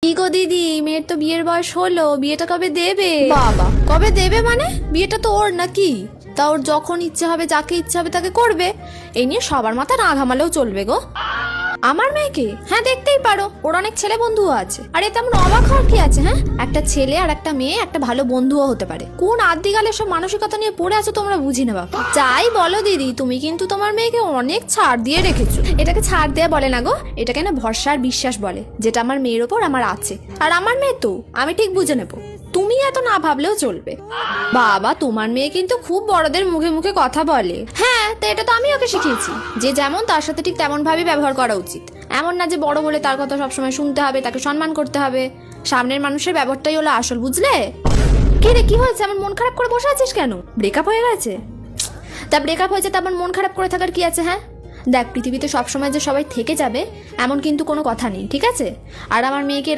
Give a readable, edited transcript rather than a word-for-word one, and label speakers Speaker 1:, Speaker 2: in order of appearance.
Speaker 1: কি গো দিদি, মেয়ের তো বিয়ের বয়স হলো, বিয়েটা কবে দেবে? বাবা, কবে দেবে মানে? বিয়েটা তো ওর নাকি? তা ওর যখন ইচ্ছে হবে, যাকে ইচ্ছে হবে তাকে করবে। এই নিয়ে সবার মাথা না ঘামালেও চলবে গো। আমার মেয়েকে? হ্যাঁ, দেখতেই পারো, ওর অনেক ছেলে বন্ধুও আছে। আর এ তেমন অবাক হওয়ার কি আছে? হ্যাঁ, একটা ছেলে আর একটা মেয়ে একটা ভালো বন্ধুও হতে পারে। কোন আদিকালে সব মানসিকতা নিয়ে পড়ে আছো তোমরা, বুঝি না বাবা। যাই বলো দিদি, তুমি কিন্তু তোমার মেয়েকে অনেক ছাড় দিয়ে রেখেছো। এটাকে ছাড় দেয়া বলে না গো, এটাকে না ভরসা আর বিশ্বাস বলে, যেটা আমার মেয়ের ওপর আমার আছে। আর আমার মেয়ে তো আমি ঠিক বুঝে নেবো, তুমি এত না ভাবলেও চলবে। বাবা, তোমার মেয়ে কিন্তু খুব বড়দের মুখে মুখে কথা বলে। হ্যাঁ, তো এটা তো আমি ওকে শিখিয়েছি, যে যেমন তার সাথে ঠিক তেমন ভাবে ব্যবহার করা উচিত। এমন না যে বড় বলে তার কথা সবসময় শুনতে হবে, তাকে সম্মান করতে হবে। সামনের মানুষের ব্যবহারটাই হলো আসল, বুঝলে? কি রে, কি হয়েছে? এমন মন খারাপ করে বসে আছিস কেন? ব্রেকআপ হয়ে গেছে? তা ব্রেকআপ হয়েছে, তারপর মন খারাপ করে থাকার কি আছে? হ্যাঁ, দেখ, পৃথিবীতে সবসময় যে সবাই থেকে যাবে এমন কিন্তু কোনো কথা নেই, ঠিক আছে? আর আমার মেয়েকে